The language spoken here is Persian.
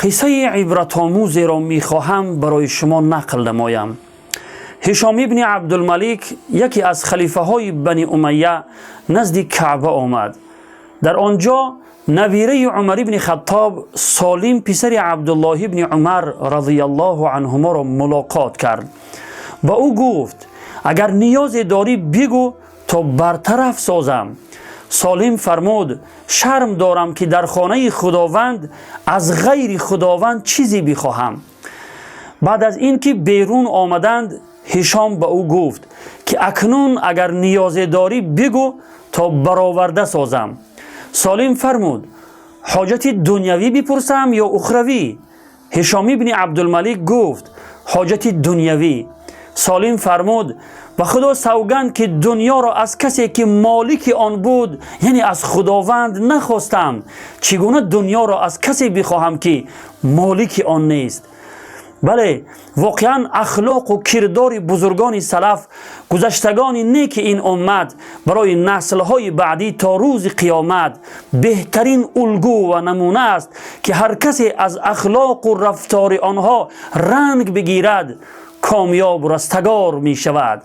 قصه عبرت آموزی را می خواهم برای شما نقل نمایم. هشام ابن عبدالملک یکی از خلیفه های بنی امیه نزد کعبه آمد. در آنجا نویره عمر ابن خطاب سالم پسر عبدالله ابن عمر رضی الله عنهما را ملاقات کرد. با او گفت اگر نیاز داری بگو تا برطرف سازم. سالم فرمود شرم دارم که در خانه خداوند از غیر خداوند چیزی بخواهم. بعد از اینکه بیرون آمدند هشام به او گفت که اکنون اگر نیاز داری بگو تا برآورده سازم. سالم فرمود حاجت دنیوی بپرسم یا اخروی؟ هشام ابن عبدالملک گفت حاجت دنیوی. سالم فرمود و خدا سوگند که دنیا را از کسی که مالک آن بود یعنی از خداوند نخواستم، چگونه دنیا را از کسی بخواهم که مالک آن نیست؟ بله، واقعا اخلاق و کردار بزرگان سلف، گذشتگان نیک این امت برای نسل‌های بعدی تا روز قیامت بهترین الگو و نمونه است که هر کسی از اخلاق و رفتار آنها رنگ بگیرد کامیاب و رستگار می شود.